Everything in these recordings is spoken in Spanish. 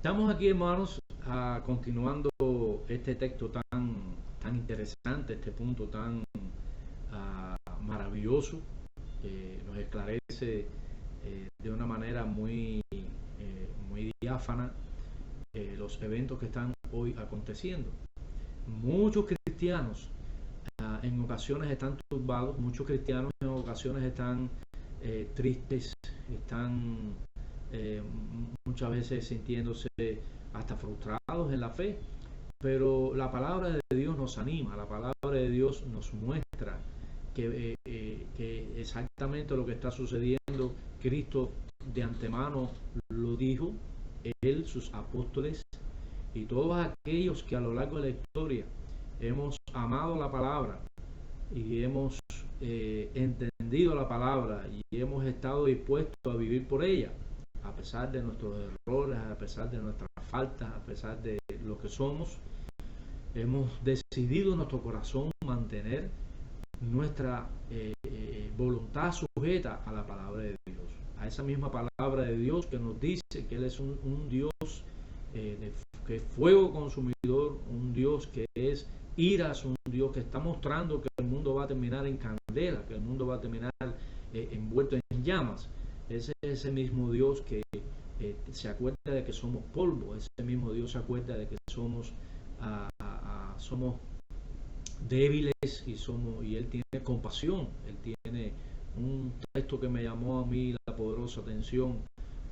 Estamos aquí, hermanos, continuando este texto tan interesante, este punto tan maravilloso, que nos esclarece de una manera muy diáfana los eventos que están hoy aconteciendo. Muchos cristianos en ocasiones están turbados, muchos cristianos en ocasiones están tristes, están muchas veces sintiéndose hasta frustrados en la fe, pero la palabra de Dios nos anima, la palabra de Dios nos muestra que exactamente lo que está sucediendo, Cristo de antemano lo dijo, Él, sus apóstoles y todos aquellos que a lo largo de la historia hemos amado la palabra y hemos entendido la palabra y hemos estado dispuestos a vivir por ella, a pesar de nuestros errores, a pesar de nuestras faltas, a pesar de lo que somos. Hemos decidido en nuestro corazón mantener nuestra voluntad sujeta a la palabra de Dios, a esa misma palabra de Dios que nos dice que Él es un Dios que es fuego consumidor, un Dios que es iras, un Dios que está mostrando que el mundo va a terminar en candela, que el mundo va a terminar envuelto en llamas. Ese es ese mismo Dios que se acuerda de que somos polvo, ese mismo Dios se acuerda de que somos débiles y Él tiene compasión. Él tiene un texto que me llamó a mí la poderosa atención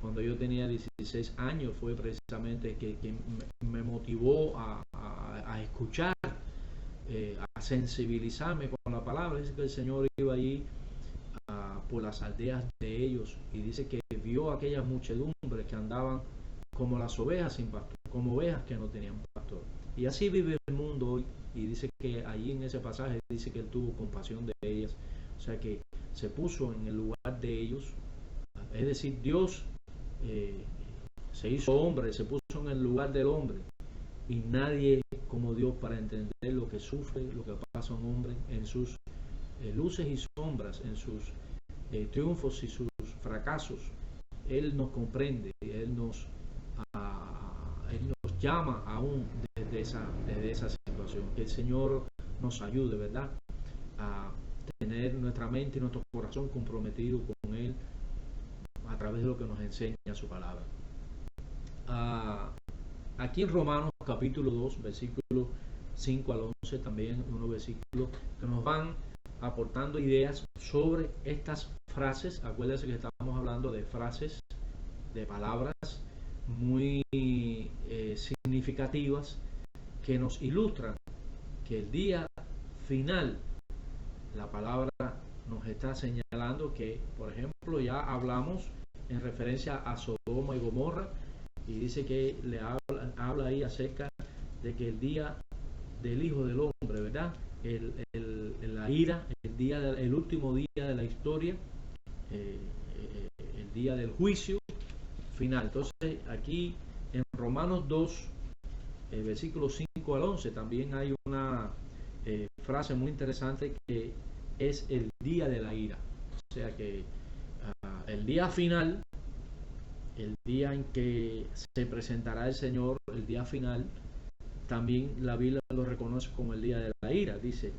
cuando yo tenía 16 años, fue precisamente que me motivó a escuchar, a sensibilizarme con la palabra. Dice que el Señor iba allí por las aldeas de ellos y dice que vio aquellas muchedumbres que andaban como las ovejas sin pastor, como ovejas que no tenían pastor. Y así vive el mundo hoy. Y dice que allí en ese pasaje dice que Él tuvo compasión de ellas, o sea que se puso en el lugar de ellos, es decir, Dios se hizo hombre, se puso en el lugar del hombre, y nadie como Dios para entender lo que sufre, lo que pasa un hombre en sus luces y sombras, en sus triunfos y sus fracasos. Él nos comprende, Él nos llama aún desde esa situación. Que el Señor nos ayude, ¿verdad?, a tener nuestra mente y nuestro corazón comprometido con Él a través de lo que nos enseña su palabra. Aquí en Romanos capítulo 2, versículos 5 al 11, también unos versículos que nos van aportando ideas sobre estas frases. Acuérdense que estamos hablando de frases, de palabras muy significativas que nos ilustran que el día final, la palabra nos está señalando que, por ejemplo, ya hablamos en referencia a Sodoma y Gomorra, y dice que le habla ahí acerca de que el día del Hijo del Hombre, ¿verdad?, la ira, el último día de la historia, el día del juicio final. Entonces aquí en Romanos 2, versículos 5 al 11, también hay una frase muy interesante que es el día de la ira. O sea que el día final, el día en que se presentará el Señor, el día final, también la Biblia lo reconoce como el día de la ira. Dice,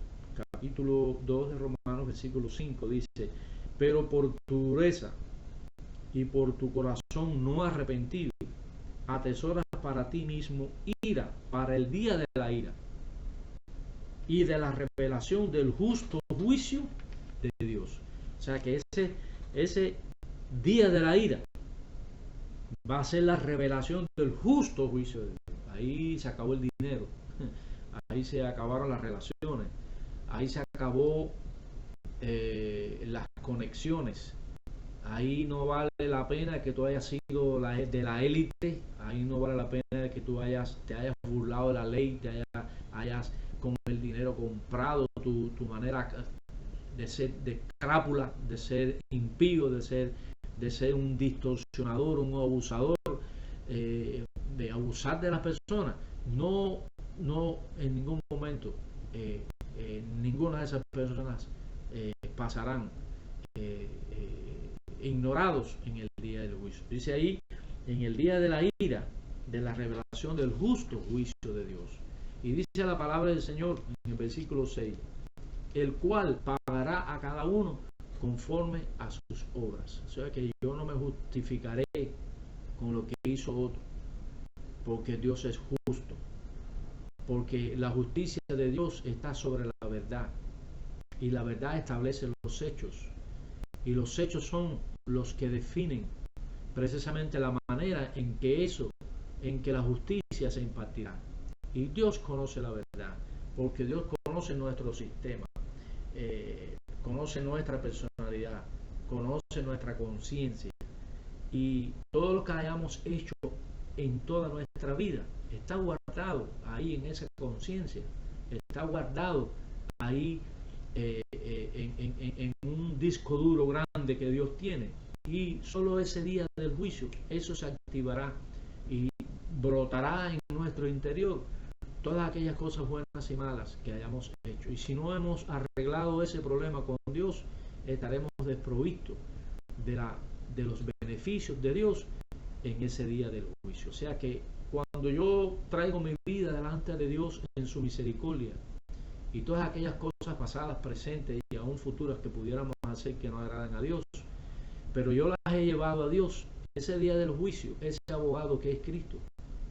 capítulo 2 de Romanos, versículo 5, dice: pero por tu dureza y por tu corazón no arrepentido, atesoras para ti mismo ira para el día de la ira y de la revelación del justo juicio de Dios. O sea que ese día de la ira va a ser la revelación del justo juicio de Dios. Ahí se acabó el dinero, ahí se acabaron las relaciones, ahí se acabó las conexiones. Ahí no vale la pena que tú hayas sido de la élite, ahí no vale la pena que tú te hayas burlado de la ley, te hayas con el dinero comprado tu manera de ser de crápula, de ser impío, de ser un distorsionador, un abusador, de abusar de las personas. No en ningún momento ninguna de esas personas pasarán ignorados en el día del juicio. Dice ahí, en el día de la ira de la revelación del justo juicio de Dios. Y dice la palabra del Señor en el versículo 6, el cual pagará a cada uno conforme a sus obras. O sea que yo no me justificaré con lo que hizo otro, porque Dios es justo, porque la justicia de Dios está sobre la verdad, y la verdad establece los hechos, y los hechos son los que definen precisamente la manera en que la justicia se impartirá. Y Dios conoce la verdad, porque Dios conoce nuestro sistema, conoce nuestra personalidad, conoce nuestra conciencia, y todo lo que hayamos hecho en toda nuestra vida está guardado ahí en esa conciencia, está guardado ahí en un disco duro grande que Dios tiene, y solo ese día del juicio eso se activará y brotará en nuestro interior todas aquellas cosas buenas y malas que hayamos hecho. Y si no hemos arreglado ese problema con Dios, estaremos desprovistos de los beneficios de Dios en ese día del juicio. O sea que cuando yo traigo mi vida delante de Dios en su misericordia, y todas aquellas cosas pasadas, presentes y aún futuras que pudiéramos hacer que no agraden a Dios, pero yo las he llevado a Dios, ese día del juicio, ese abogado que es Cristo,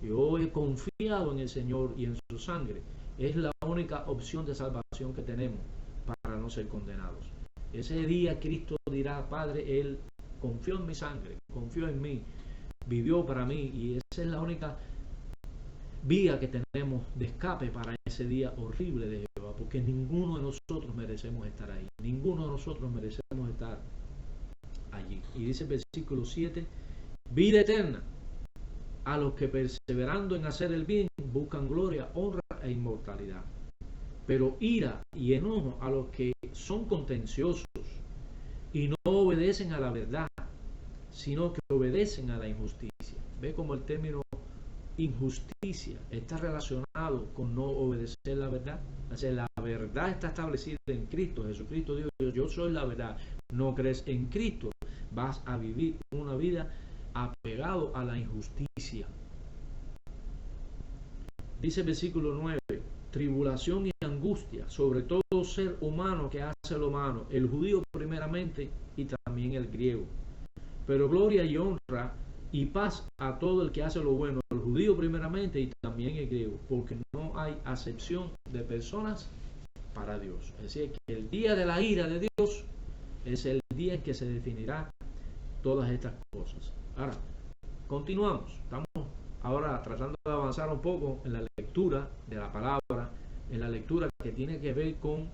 yo he confiado en el Señor y en su sangre, es la única opción de salvación que tenemos para no ser condenados. Ese día Cristo dirá, Padre, Él confió en mi sangre, confió en mí, vivió para mí, y esa es la única vía que tenemos de escape para ese día horrible de Jehová, porque ninguno de nosotros merecemos estar ahí, ninguno de nosotros merecemos estar allí. Y dice el versículo 7, vida eterna a los que perseverando en hacer el bien buscan gloria, honra e inmortalidad, pero ira y enojo a los que son contenciosos y no obedecen a la verdad, sino que obedecen a la injusticia. Ve como el término injusticia está relacionado con no obedecer la verdad. O sea, la verdad está establecida en Cristo. Jesucristo dijo, yo soy la verdad. No crees en Cristo, vas a vivir una vida apegado a la injusticia. Dice el versículo 9, tribulación y angustia sobre todo ser humano que hace lo humano, el judío primeramente y también el griego, pero gloria y honra y paz a todo el que hace lo bueno, el judío primeramente y también el griego, porque no hay acepción de personas para Dios. Es decir, que el día de la ira de Dios es el día en que se definirá todas estas cosas. Ahora, continuamos. Estamos ahora tratando de avanzar un poco en la lectura de la palabra, en la lectura que tiene que ver con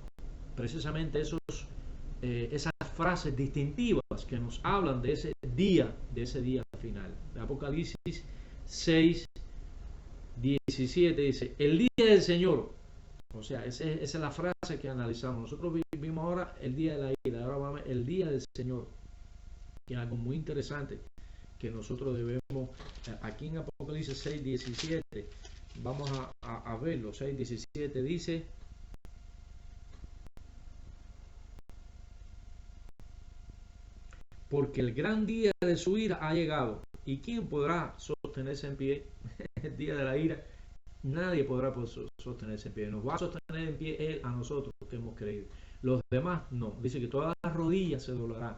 precisamente esas frases distintivas que nos hablan de ese día final. Apocalipsis 6, 17 dice, el día del Señor. O sea, esa es la frase que analizamos. Nosotros vimos ahora el día de la ira, ahora vamos el día del Señor, que es algo muy interesante que nosotros debemos, aquí en Apocalipsis 6, 17, vamos a verlo. 6, 17 dice, porque el gran día de su ira ha llegado, ¿y quién podrá sostenerse en pie? El día de la ira, nadie podrá sostenerse en pie. Nos va a sostener en pie Él a nosotros que hemos creído. Los demás no. Dice que todas las rodillas se doblarán.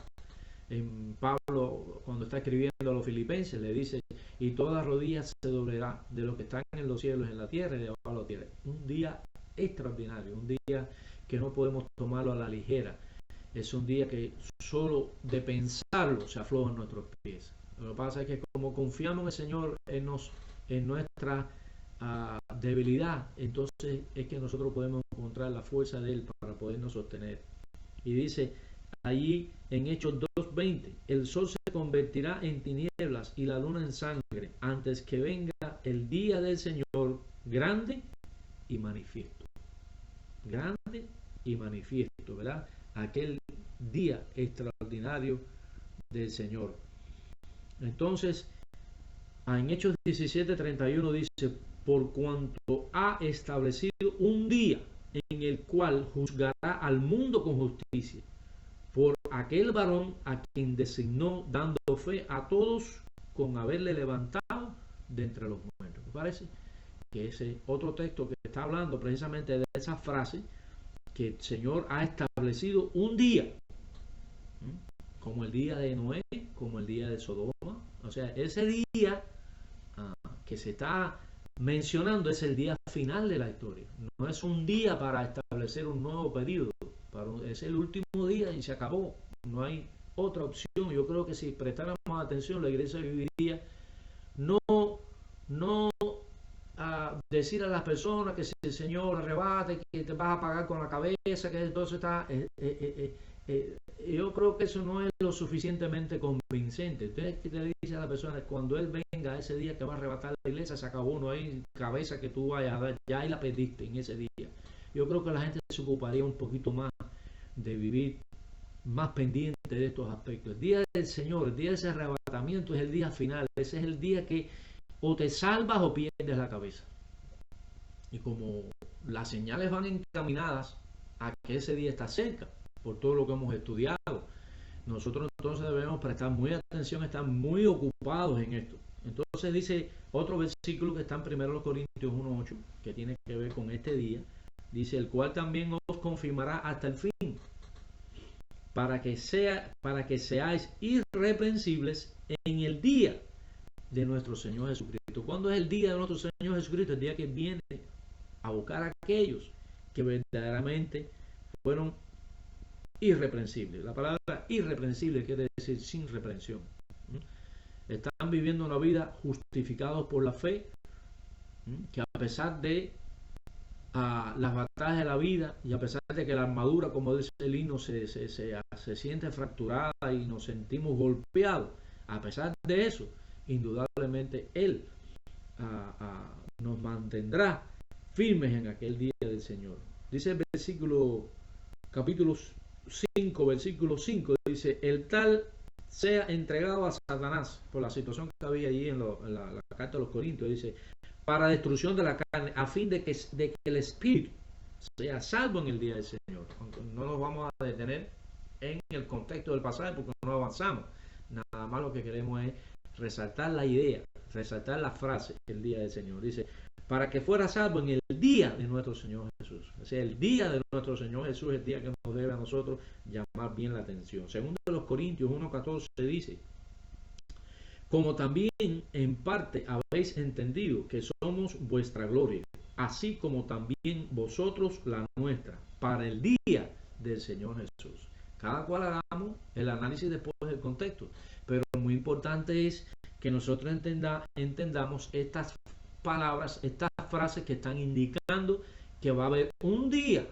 En Pablo, cuando está escribiendo a los filipenses, le dice, y todas rodillas se doblará de los que están en los cielos, en la tierra y de abajo de la tierra. Un día extraordinario, un día que no podemos tomarlo a la ligera. Es un día que solo de pensarlo se aflojan nuestros pies. Lo que pasa es que como confiamos en el Señor, en nuestra debilidad, entonces es que nosotros podemos encontrar la fuerza de Él para podernos sostener. Y dice allí en Hechos 2:20, el sol se convertirá en tinieblas y la luna en sangre antes que venga el día del Señor grande y manifiesto. Grande y manifiesto, ¿verdad? Aquel día extraordinario del Señor. Entonces, en Hechos 17:31 dice, por cuanto ha establecido un día en el cual juzgará al mundo con justicia, por aquel varón a quien designó, dando fe a todos con haberle levantado de entre los muertos. ¿Me parece? Que ese otro texto que está hablando precisamente de esa frase, que el Señor ha establecido un día, como el día de Noé, como el día de Sodoma. O sea, ese día que se está mencionando es el día final de la historia. No es un día para establecer un nuevo periodo, es el último día y se acabó. No hay otra opción. Yo creo que si prestáramos atención, la iglesia viviría no a decir a las personas que si el Señor arrebate, que te vas a pagar con la cabeza, que entonces está... yo creo que eso no es lo suficientemente convincente. Entonces, ¿qué te dice a la persona? Cuando Él venga ese día que va a arrebatar la iglesia, se acabó, no hay cabeza que tú vayas a dar, ya ahí la perdiste en ese día. Yo creo que la gente se ocuparía un poquito más de vivir más pendiente de estos aspectos. El día del Señor, el día de ese arrebatamiento es el día final. Ese es el día que o te salvas o pierdes la cabeza. Y como las señales van encaminadas a que ese día está cerca, por todo lo que hemos estudiado, nosotros entonces debemos prestar muy atención, estar muy ocupados en esto. Entonces dice otro versículo que está en 1 Corintios 1:8, que tiene que ver con este día. Dice, el cual también os confirmará hasta el fin, para que seáis irreprensibles en el día de nuestro Señor Jesucristo. ¿Cuándo es el día de nuestro Señor Jesucristo? El día que viene a buscar a aquellos que verdaderamente fueron irreprensibles. La palabra irreprensible quiere decir sin reprensión. Están viviendo una vida justificados por la fe, que a pesar de las batallas de la vida y a pesar de que la armadura, como dice el himno, se siente fracturada y nos sentimos golpeados, a pesar de eso, indudablemente Él nos mantendrá firmes en aquel día del Señor. Dice el versículo, capítulo 5, versículo 5, dice, el tal sea entregado a Satanás, por la situación que había allí en la carta de los Corintios, dice, para destrucción de la carne, a fin de que el espíritu sea salvo en el día del Señor. Aunque no nos vamos a detener en el contexto del pasaje porque no avanzamos. Nada más lo que queremos es resaltar la idea, resaltar la frase, el día del Señor. Dice, para que fuera salvo en el día de nuestro Señor Jesús. O sea, el día de nuestro Señor Jesús es el día que nos debe a nosotros llamar bien la atención. Segundo de los Corintios 1:14 dice, como también en parte habéis entendido que somos vuestra gloria, así como también vosotros la nuestra, para el día del Señor Jesús. Cada cual hagamos el análisis después del contexto, pero muy importante es que nosotros entendamos estas palabras, estas frases que están indicando que va a haber un día,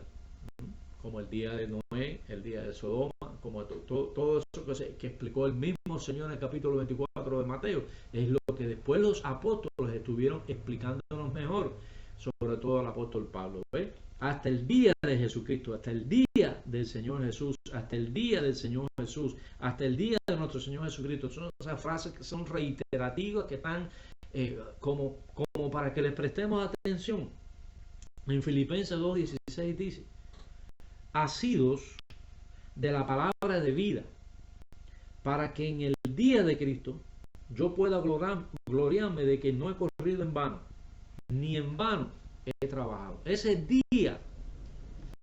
como el día de Noé, el día de Sodoma, como todo eso que explicó el mismo Señor en el capítulo 24 de Mateo, es lo que después los apóstoles estuvieron explicándonos mejor, sobre todo el apóstol Pablo. ¿Ve? Hasta el día de Jesucristo, hasta el día del Señor Jesús, hasta el día del Señor Jesús, hasta el día de nuestro Señor Jesucristo. Son esas frases que son reiterativas, que están como para que les prestemos atención. En Filipenses 2:16 dice, asidos de la palabra de vida, para que en el día de Cristo yo pueda gloriarme de que no he corrido en vano, ni en vano he trabajado. Ese día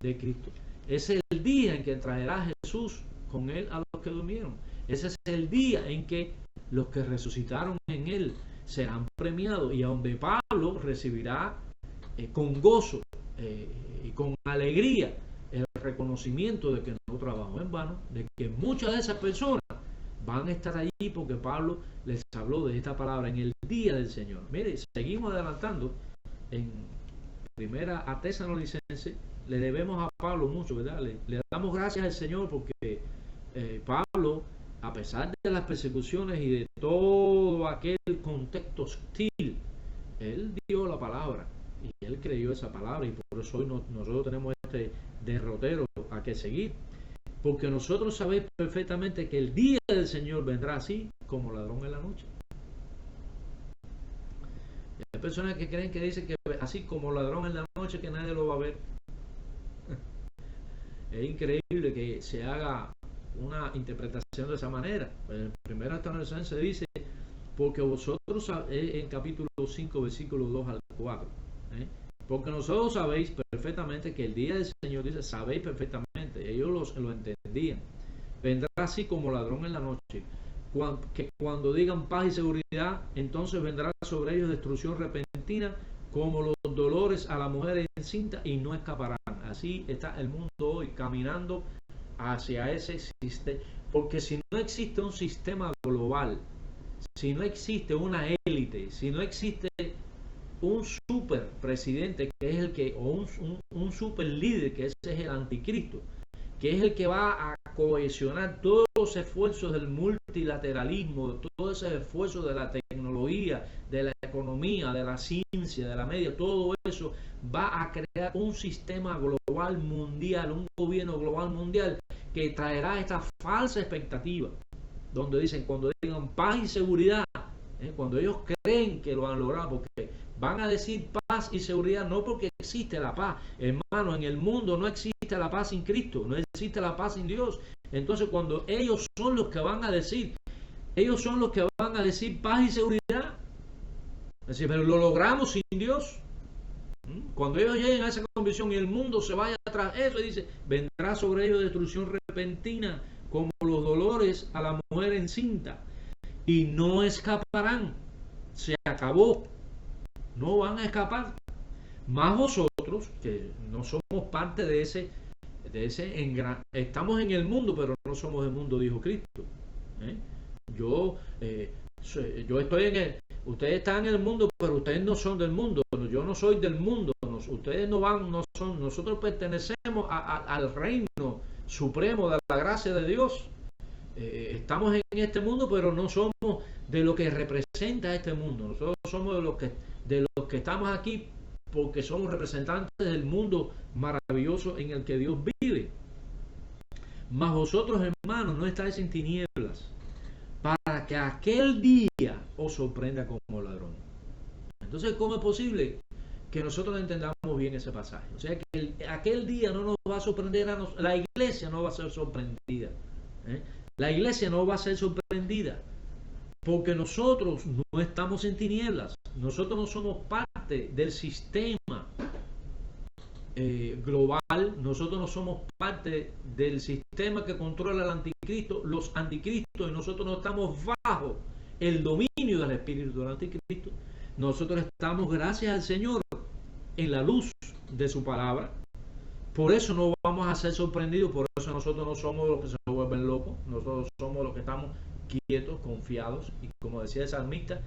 de Cristo, ese es el día en que traerá Jesús con Él a los que durmieron. Ese es el día en que los que resucitaron en Él serán premiados, y a donde Pablo recibirá con gozo y con alegría el reconocimiento de que no trabajó en vano, de que muchas de esas personas van a estar allí porque Pablo les habló de esta palabra en el día del Señor. Mire, seguimos adelantando en primera a Tesalonicenses. Le debemos a Pablo mucho, ¿verdad? Le damos gracias al Señor porque Pablo, a pesar de las persecuciones y de todo aquel contexto hostil, él dio la palabra y él creyó esa palabra, y por eso hoy nosotros tenemos este derrotero a que seguir, porque nosotros sabemos perfectamente que el día del Señor vendrá así como ladrón en la noche. Y hay personas que creen que dicen que así como ladrón en la noche, que nadie lo va a ver. Es increíble que se haga una interpretación de esa manera. En el 1 Tesalonicenses dice, porque vosotros, en capítulo 5, versículo 2 al 4, porque nosotros sabéis perfectamente que el día del Señor, dice, sabéis perfectamente, ellos lo entendían, vendrá así como ladrón en la noche, que cuando digan paz y seguridad, entonces vendrá sobre ellos destrucción repentina, como los dolores a la mujer encinta, y no escaparán. Así está el mundo hoy, caminando hacia ese sistema, porque si no existe un sistema global, si no existe una élite, si no existe un super presidente que es el que, o un super líder que ese es el anticristo, que es el que va a cohesionar todos los esfuerzos del multilateralismo, todos esos esfuerzos de la tecnología, de la economía, de la ciencia, de la media, todo eso va a crear un sistema global mundial, un gobierno global mundial que traerá esta falsa expectativa, donde dicen, cuando digan paz y seguridad, cuando ellos creen que lo han logrado, porque van a decir paz y seguridad no porque existe la paz, hermano, en el mundo no existe la paz sin Cristo, no existe la paz sin Dios. Entonces cuando ellos son los que van a decir, paz y seguridad, es decir, pero lo logramos sin Dios. Cuando ellos lleguen a esa convicción y el mundo se vaya atrás, eso dice, vendrá sobre ellos destrucción repentina, como los dolores a la mujer encinta, y no escaparán. Se acabó, no van a escapar. Más vosotros, que no somos parte de ese estamos en el mundo, pero no somos del mundo, dijo Cristo. Yo estoy en el, ustedes están en el mundo, pero ustedes no son del mundo. Yo no soy del mundo. Ustedes no son. Nosotros pertenecemos al reino supremo de la gracia de Dios. Estamos en este mundo, pero no somos de lo que representa este mundo. Nosotros somos de los que estamos aquí porque somos representantes del mundo maravilloso en el que Dios vive. Mas vosotros, hermanos, no estáis en tinieblas, para que aquel día os sorprenda como ladrón. Entonces, ¿cómo es posible que nosotros entendamos bien ese pasaje? O sea, que aquel día no nos va a sorprender a nosotros. La iglesia no va a ser sorprendida. La iglesia no va a ser sorprendida, porque nosotros no estamos en tinieblas. Nosotros no somos parte del sistema global. Nosotros no somos parte del sistema que controla el anticristo, los anticristos, y nosotros no estamos bajo el dominio del espíritu del anticristo. Nosotros estamos, gracias al Señor, en la luz de su palabra. Por eso no vamos a ser sorprendidos, por eso nosotros no somos los que se vuelven locos, nosotros somos los que estamos quietos, confiados, y como decía el salmista,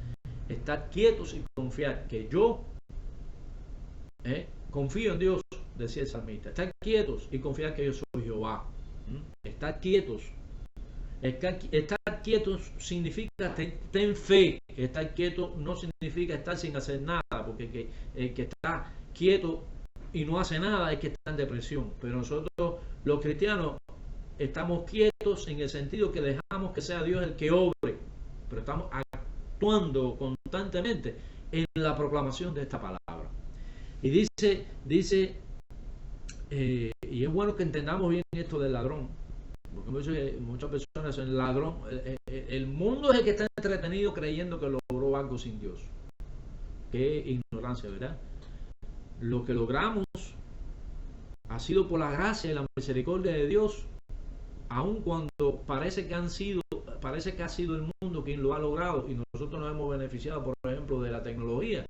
estar quietos y confiar, que yo confío en Dios, decía el salmista, estar quietos y confiar que yo soy Jehová. Estar quietos significa ten fe. Estar quieto no significa estar sin hacer nada, porque el que está quieto y no hace nada es que está en depresión. Pero nosotros los cristianos estamos quietos en el sentido que dejamos que sea Dios el que obre, pero estamos actuando constantemente en la proclamación de esta palabra. Y dice y es bueno que entendamos bien esto del ladrón, porque muchas personas son ladrón. El mundo es el que está entretenido creyendo que logró algo sin Dios. Qué ignorancia, ¿verdad? Lo que logramos ha sido por la gracia y la misericordia de Dios, aun cuando parece que ha sido el mundo quien lo ha logrado, y nosotros nos hemos beneficiado, por ejemplo, de la tecnología,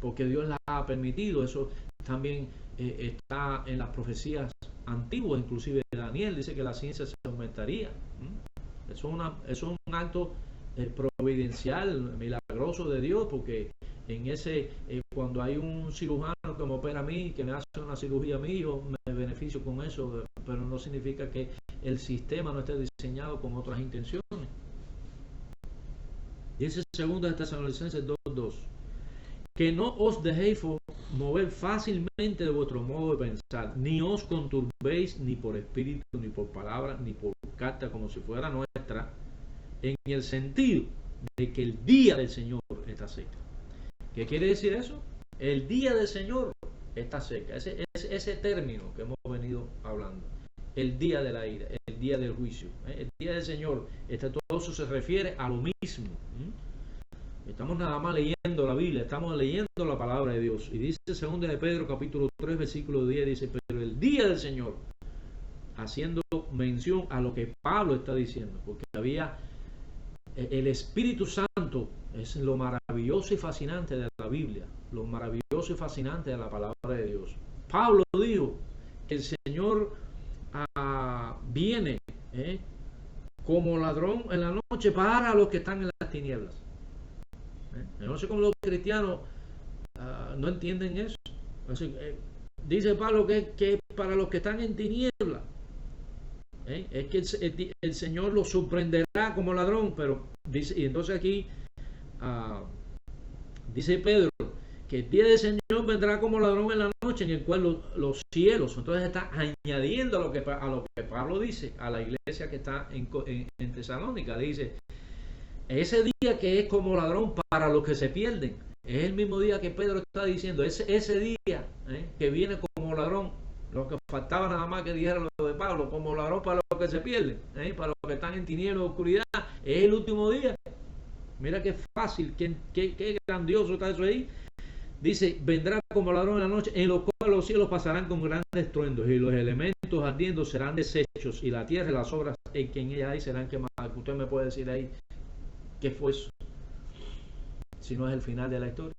porque Dios la ha permitido. Eso también está en las profecías antiguas, inclusive Daniel dice que la ciencia se aumentaría. Eso es un acto providencial, milagroso de Dios, porque en cuando hay un cirujano que me opera a mí, que me hace una cirugía a mí, yo me beneficio con eso, pero no significa que el sistema no esté diseñado con otras intenciones. Dice 2 de Tesalonicenses 2:2, que no os dejéis mover fácilmente de vuestro modo de pensar, ni os conturbéis ni por espíritu, ni por palabra, ni por carta como si fuera nuestra, en el sentido de que el día del Señor está cerca. ¿Qué quiere decir eso? El día del Señor está cerca. Ese término que hemos venido hablando. El día de la ira, el día del juicio. El día del Señor. Todo eso se refiere a lo mismo. Estamos nada más leyendo la Biblia, estamos leyendo la palabra de Dios. Y dice 2 de Pedro capítulo 3 versículo 10, dice, pero el día del Señor, haciendo mención a lo que Pablo está diciendo, porque había el Espíritu Santo, es lo maravilloso y fascinante de la Biblia, lo maravilloso y fascinante de la palabra de Dios. Pablo dijo que el Señor viene como ladrón en la noche para los que están en las tinieblas. Yo no sé cómo los cristianos no entienden eso. Así, dice Pablo que es para los que están en tinieblas. Es que el Señor los sorprenderá como ladrón, pero dice, y entonces aquí dice Pedro que el día del Señor vendrá como ladrón en la noche, en el cual los cielos, entonces está añadiendo a lo que Pablo dice a la iglesia que está en Tesalónica. Le dice, ese día que es como ladrón para los que se pierden, es el mismo día que Pedro está diciendo, ese día que viene como ladrón. Lo que faltaba nada más que dijera lo de Pablo, como ladrón para los que se pierden, para los que están en tinieblas, oscuridad, es el último día. Mira qué fácil, qué grandioso está eso ahí. Dice, vendrá como ladrón en la noche, en lo cual los cielos pasarán con grandes estruendos, y los elementos ardiendo serán deshechos, y la tierra y las obras que en ella hay serán quemadas. Usted me puede decir ahí, ¿qué fue eso? Si no es el final de la historia.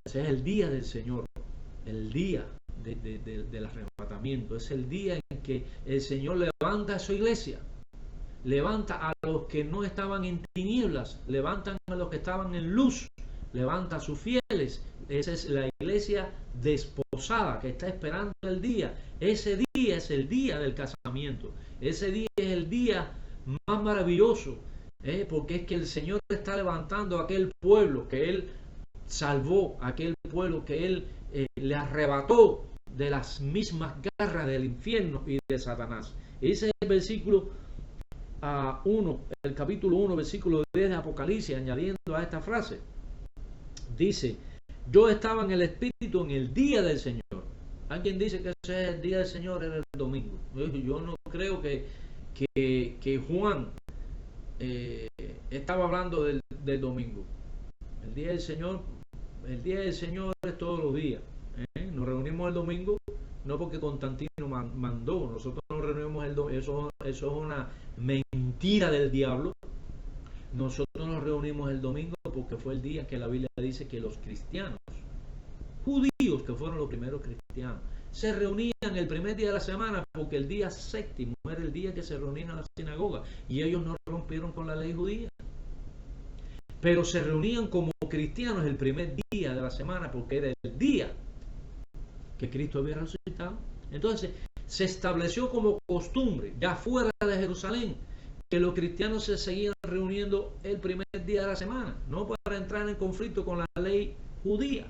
Ese es el día del Señor, el día del arrebatamiento. Es el día en que el Señor levanta a su iglesia, levanta a los que no estaban en tinieblas, levanta a los que estaban en luz, levanta a sus fieles. Esa es la iglesia desposada que está esperando el día. Ese día es el día del casamiento. Ese día es el día más maravilloso, porque es que el Señor está levantando a aquel pueblo que Él salvó, aquel pueblo que Él le arrebató de las mismas garras del infierno y de Satanás. Ese es el versículo 1, el capítulo 1, versículo 10 de Apocalipsis, añadiendo a esta frase. Dice, yo estaba en el Espíritu en el día del Señor. Alguien dice que ese es el día del Señor, era el domingo. Yo no creo que Juan estaba hablando del domingo. El día del Señor es todos los días. Nos reunimos el domingo, no porque Constantino mandó, nosotros nos reunimos el domingo, eso es una mentira del diablo. Nosotros nos reunimos el domingo porque fue el día que la Biblia dice que los cristianos, judíos que fueron los primeros cristianos, se reunían el primer día de la semana, porque el día séptimo era el día que se reunían en la sinagoga, y ellos no rompieron con la ley judía, pero se reunían como cristianos el primer día de la semana porque era el día que Cristo había resucitado. Entonces se estableció como costumbre ya fuera de Jerusalén que los cristianos se seguían reuniendo el primer día de la semana, no para entrar en conflicto con la ley judía,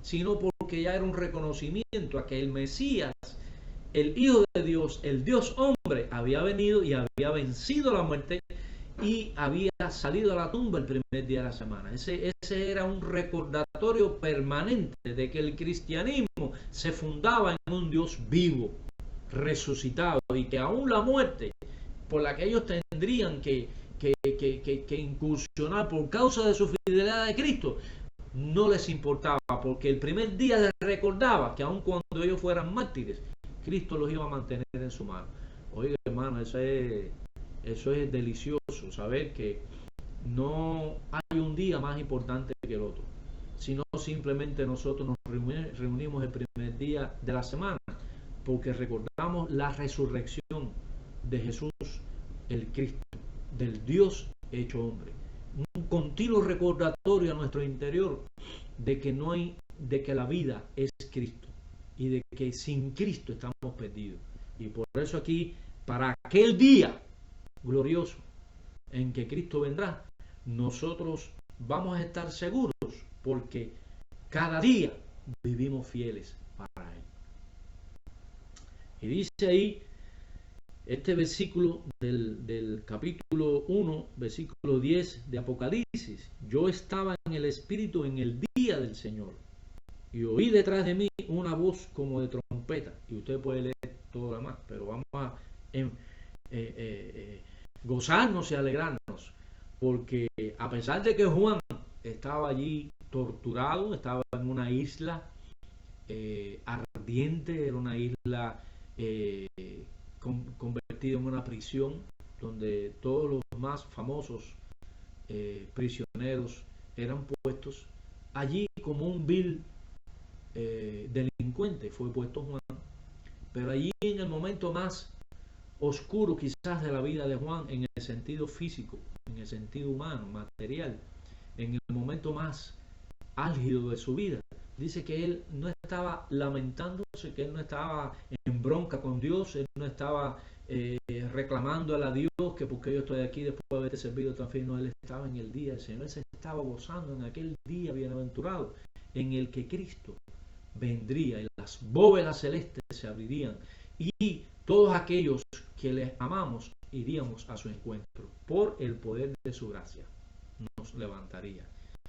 sino porque ya era un reconocimiento a que el Mesías, el Hijo de Dios, el Dios hombre, había venido y había vencido la muerte y había salido a la tumba el primer día de la semana. Ese era un recordatorio permanente de que el cristianismo se fundaba en un Dios vivo, resucitado, y que aún la muerte por la que ellos tendrían que incursionar por causa de su fidelidad a Cristo, no les importaba, porque el primer día les recordaba que aun cuando ellos fueran mártires, Cristo los iba a mantener en su mano. Oiga, hermano, eso es delicioso, saber que no hay un día más importante que el otro, sino simplemente nosotros nos reunimos el primer día de la semana porque recordamos la resurrección de Jesús, el Cristo, del Dios hecho hombre. Un continuo recordatorio a nuestro interior de que la vida es Cristo y de que sin Cristo estamos perdidos. Y por eso aquí, para aquel día glorioso en que Cristo vendrá, nosotros vamos a estar seguros porque cada día vivimos fieles para Él. Y dice ahí este versículo del capítulo 1, versículo 10 de Apocalipsis: yo estaba en el Espíritu en el día del Señor y oí detrás de mí una voz como de trompeta. Y usted puede leer todo lo demás, pero vamos a gozarnos y alegrarnos porque a pesar de que Juan estaba allí torturado, estaba en una isla ardiente, era una isla eh, convertida en una prisión donde todos los más famosos prisioneros eran puestos allí como un vil delincuente, fue puesto Juan, pero allí en el momento más oscuro quizás de la vida de Juan, en el sentido físico, en el sentido humano, material, en el momento más álgido de su vida, dice que él no estaba lamentándose, que él no estaba en bronca con Dios, él no estaba reclamando a Dios que porque yo estoy aquí después de haberte servido tan fin, no, él estaba en el día del Señor, él se estaba gozando en aquel día bienaventurado en el que Cristo vendría y las bóvedas celestes se abrirían y todos aquellos que les amamos iríamos a su encuentro por el poder de su gracia, nos levantaría.